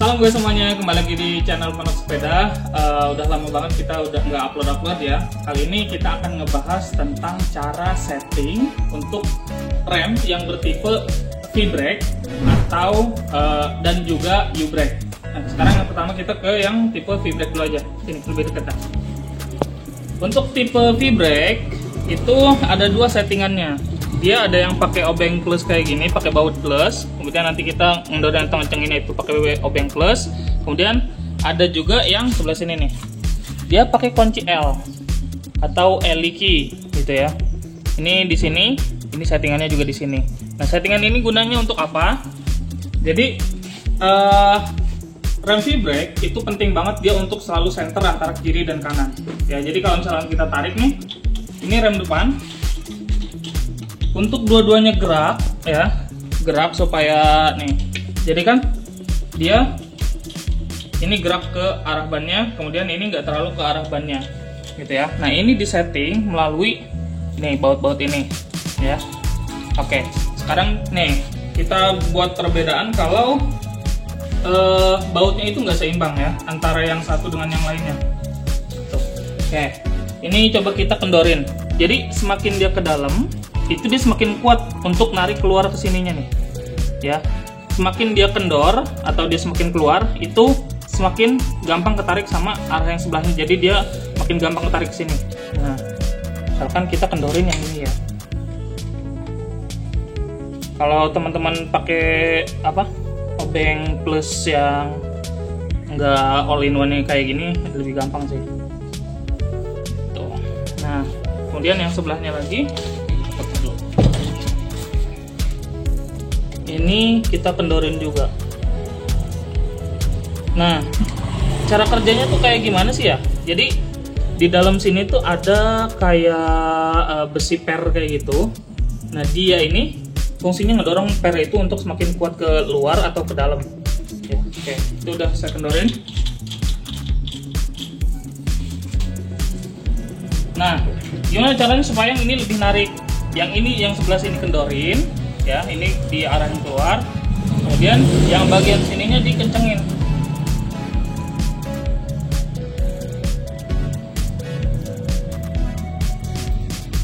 Salam guys semuanya, kembali lagi di channel Pondok Sepeda. Udah lama banget kita udah nggak upload ya. Kali ini kita akan ngebahas tentang cara setting untuk rem yang bertipe V-brake atau dan juga U-brake. Nah, sekarang yang pertama kita ke yang tipe V-brake dulu aja. Sini lebih dekat. Untuk tipe V-brake itu ada dua settingannya. Dia ada yang pakai obeng plus kayak gini, pakai baut plus. Kemudian nanti kita ngendor dan ngecenginnya itu pakai obeng plus. Kemudian ada juga yang sebelah sini nih. Dia pakai kunci L atau L key gitu ya. Ini di sini, ini settingannya juga di sini. Nah, settingan ini gunanya untuk apa? Jadi rem V-brake itu penting banget dia untuk selalu center antara kiri dan kanan. Ya, jadi kalau misalnya kita tarik nih, ini rem depan. Untuk dua-duanya gerak ya, gerak supaya nih. Jadi kan dia ini gerak ke arah bannya, kemudian ini nggak terlalu ke arah bannya, gitu ya. Nah, ini disetting melalui nih baut-baut ini, ya. Oke, sekarang nih kita buat perbedaan kalau bautnya itu nggak seimbang ya antara yang satu dengan yang lainnya. Tuh. Oke, ini coba kita kendorin. Jadi semakin dia ke dalam, itu dia semakin kuat untuk narik keluar ke sininya nih ya. Semakin dia kendor atau dia semakin keluar, itu semakin gampang ketarik sama arah yang sebelahnya, jadi dia makin gampang ketarik ke sini. Nah, misalkan kita kendorin yang ini ya. Kalau teman-teman pakai apa obeng plus yang enggak all in one kayak gini lebih gampang sih tuh. Nah, kemudian yang sebelahnya lagi ini kita kendorin juga. Nah, cara kerjanya tuh kayak gimana sih ya? Jadi di dalam sini tuh ada kayak besi per kayak gitu. Nah, dia ini fungsinya ngedorong per itu untuk semakin kuat ke luar atau ke dalam. Ya, oke, itu udah saya kendorin. Nah, gimana caranya supaya yang ini lebih narik? Yang ini yang sebelah sini kendorin. Ya, ini diarahin keluar, kemudian yang bagian sininya dikencengin.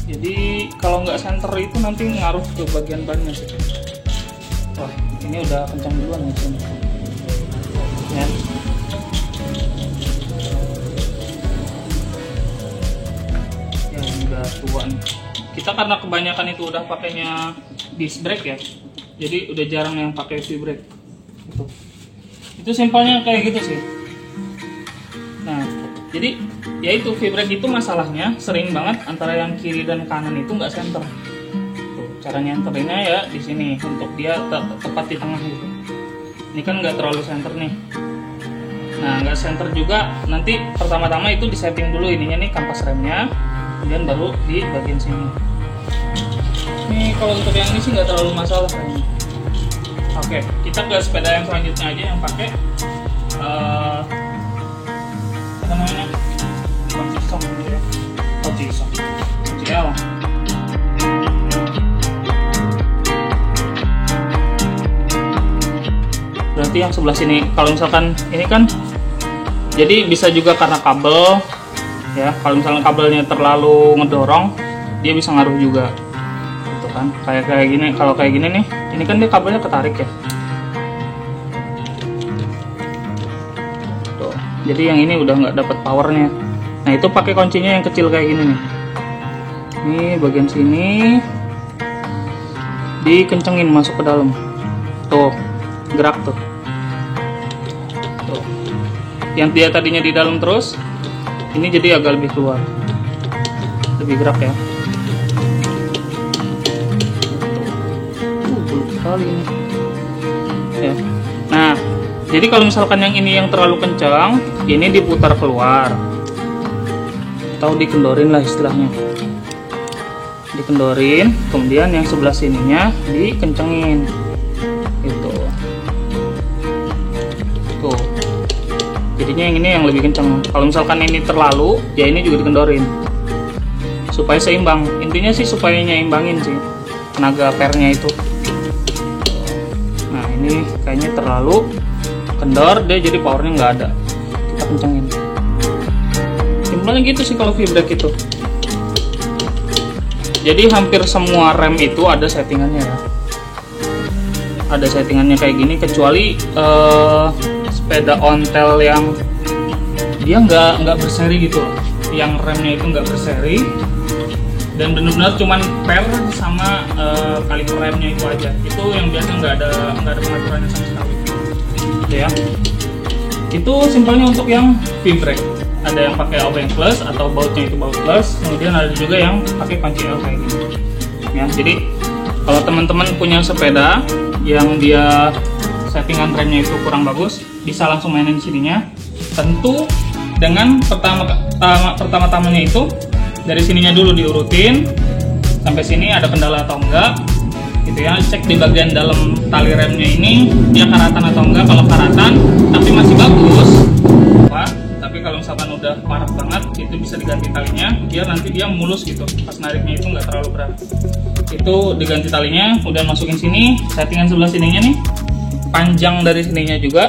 Jadi kalau nggak center itu nanti ngaruh ke bagian bannya sih. Wah, ini udah kencang duluan nih sini. Ya. Ya, ini udah tua nih. Kita karena kebanyakan itu udah pakainya disc brake ya, jadi udah jarang yang pakai V-brake gitu. Itu simpelnya kayak gitu sih. Nah, jadi ya itu V-brake itu masalahnya sering banget antara yang kiri dan kanan itu nggak center. Tuh, cara nyenterinnya ya di sini untuk dia tepat di tengah gitu. Ini kan nggak terlalu center nih. Nah, nggak center juga, nanti pertama-tama itu disetting dulu ininya nih kampas remnya, kemudian baru di bagian sini. Ini kalau untuk yang ini sih nggak terlalu masalah kayaknya. Oke, kita ke sepeda yang selanjutnya aja yang pakai apa namanya? Kunci sok gitu ya. Kunci sok. Kunci L. Berarti yang sebelah sini, kalau misalkan ini kan, jadi bisa juga karena kabel ya. Kalau misalnya kabelnya terlalu ngedorong, dia bisa ngaruh juga. Kan kayak gini, kalau kayak gini nih, ini kan dia kabelnya ketarik ya. Tuh, jadi yang ini udah nggak dapat powernya. Nah, itu pakai kuncinya yang kecil kayak gini nih. Ini bagian sini dikencengin masuk ke dalam. Tuh, gerak tuh. Tuh. Yang dia tadinya di dalam terus, ini jadi agak lebih keluar, lebih gerak ya. Kali ini ya. Nah, jadi kalau misalkan yang ini yang terlalu kencang, ini diputar keluar atau dikendorin lah istilahnya, dikendorin, kemudian yang sebelah sininya dikencengin gitu. Tuh, jadinya yang ini yang lebih kencang. Kalau misalkan ini terlalu, ya ini juga dikendorin supaya seimbang. Intinya sih supaya nyimbangin sih tenaga pernya itu. Nah, ini kayaknya terlalu kendor, dia jadi powernya nggak ada. Kita kencengin. Simpelnya gitu sih kalau V-brake itu. Jadi hampir semua rem itu ada settingannya ya. Ada settingannya kayak gini, kecuali sepeda ontel yang dia nggak berseri gitu loh. Yang remnya itu nggak berseri dan benar-benar cuman per sama kaliper remnya itu aja. Itu yang biasa nggak ada pengaturannya sama sekali. Ya. Itu simpelnya untuk yang V-brake. Ada yang pakai obeng plus atau bautnya itu baut plus, kemudian ada juga yang pakai panci L kayak gini. Ya, jadi kalau teman-teman punya sepeda yang dia settingan remnya itu kurang bagus, bisa langsung mainin sininya. Tentu dengan pertama-tamanya itu dari sininya dulu diurutin sampai sini ada kendala atau enggak gitu ya. Cek di bagian dalam tali remnya ini dia karatan atau enggak. Kalau karatan tapi masih bagus, Pak. Tapi kalau misalkan udah parah banget, itu bisa diganti talinya biar nanti dia mulus gitu, pas nariknya itu nggak terlalu berat. Itu diganti talinya, kemudian masukin sini, settingan sebelah sininya nih, panjang dari sininya juga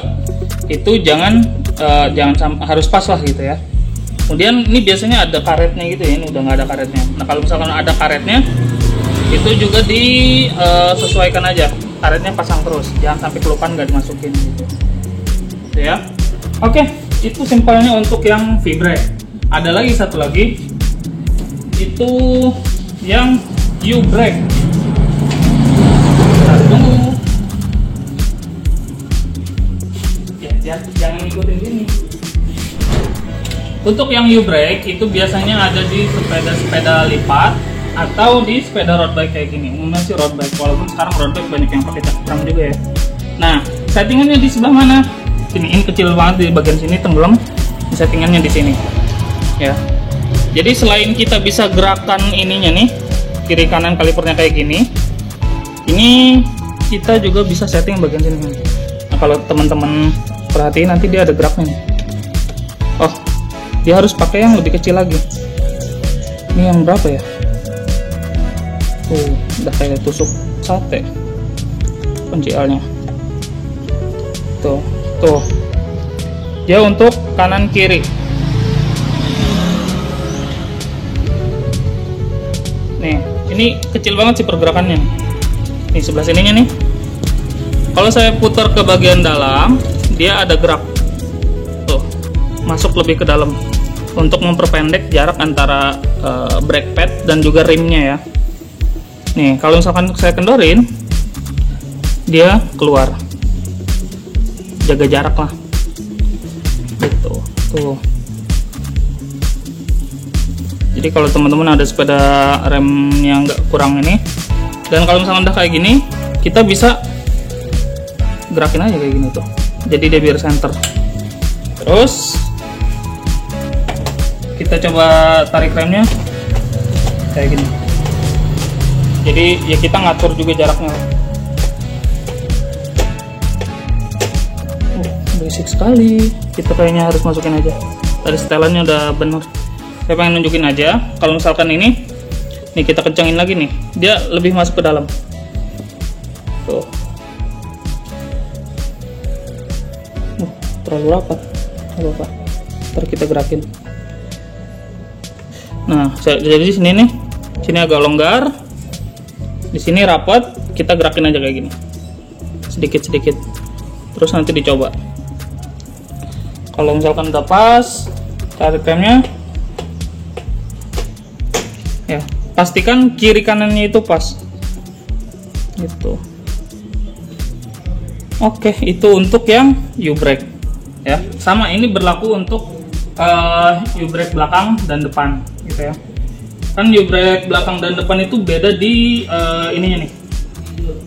itu jangan harus pas lah gitu ya. Kemudian ini biasanya ada karetnya gitu ya, ini udah nggak ada karetnya. Nah kalau misalkan ada karetnya, itu juga disesuaikan aja, karetnya pasang terus, jangan sampai kelupaan nggak dimasukin gitu ya. Oke, itu simpelnya untuk yang V-brake. Ada lagi satu lagi, itu yang U-brake. Tunggu ya, jangan ikutin gini. Untuk yang U-brake itu biasanya ada di sepeda lipat atau di sepeda road bike kayak gini. Umumnya sih road bike, walaupun sekarang road bike banyak yang pakai cakram juga ya. Nah, settingannya di sebelah mana? Ini kecil banget di bagian sini, tenggelam. Settingannya di sini ya. Jadi selain kita bisa gerakan ininya nih, kiri kanan kalipernya kayak gini, ini kita juga bisa setting bagian sini. Nah kalau teman-teman perhatiin nanti dia ada geraknya nih. Oh, dia harus pakai yang lebih kecil lagi. Ini yang berapa ya? Udah kayak tusuk sate pencialnya. Tuh, dia untuk kanan kiri. Nih, ini kecil banget sih pergerakannya. Nih sebelah sininya nih. Kalau saya putar ke bagian dalam, dia ada gerak. Tuh, masuk lebih ke dalam untuk memperpendek jarak antara brake pad dan juga rimnya ya. Nih, kalau misalkan saya kendorin, dia keluar. Jaga jarak lah. Gitu. Tuh. Jadi kalau teman-teman ada sepeda rem yang nggak kurang ini, dan kalau misalkan udah kayak gini, kita bisa gerakin aja kayak gini tuh. Jadi dia biar center. Terus kita coba tarik remnya kayak gini. Jadi ya kita ngatur juga jaraknya. Basic sekali. Kita kayaknya harus masukin aja. Tadi setelannya udah bener. Saya pengen nunjukin aja. Kalau misalkan ini, nih kita kencengin lagi nih, dia lebih masuk ke dalam. Tuh. Terlalu rapat. Nggak apa-apa. Ntar kita gerakin. Nah, jadi di sini nih, sini agak longgar, di sini rapat. Kita gerakin aja kayak gini, sedikit-sedikit. Terus nanti dicoba. Kalau misalkan udah pas, tarik remnya. Ya, pastikan kiri kanannya itu pas. Gitu. Oke, itu untuk yang U-brake. Ya, sama ini berlaku untuk U-brake belakang dan depan, gitu ya. Kan U-brake belakang dan depan itu beda di ininya nih.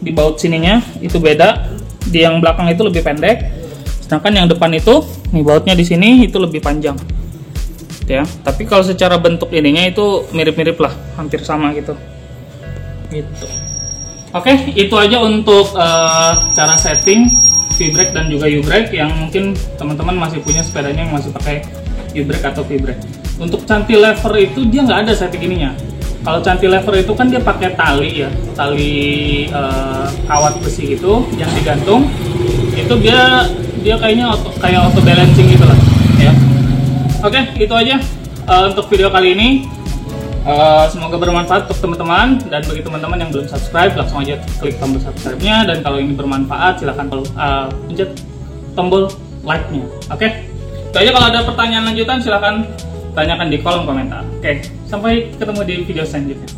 Di baut sininya itu beda. Di yang belakang itu lebih pendek. Sedangkan yang depan itu, nih bautnya di sini itu lebih panjang, ya. Tapi kalau secara bentuk ininya itu mirip-mirip lah, hampir sama gitu. Gitu. Oke, itu aja untuk cara setting V-brake dan juga U-brake yang mungkin teman-teman masih punya sepedanya yang masih pakai U-brake atau V-brake. Untuk cantilever itu dia nggak ada setting ininya. Kalau cantilever itu kan dia pakai tali ya, tali kawat besi gitu yang digantung. Itu dia dia kayaknya kayak auto balancing gitu lah ya. Oke, itu aja untuk video kali ini. Semoga bermanfaat untuk teman-teman, dan bagi teman-teman yang belum subscribe langsung aja klik tombol subscribe-nya, dan kalau ini bermanfaat silahkan pencet tombol like-nya. Oke, itu aja. Kalau ada pertanyaan lanjutan silahkan tanyakan di kolom komentar. Oke, sampai ketemu di video selanjutnya.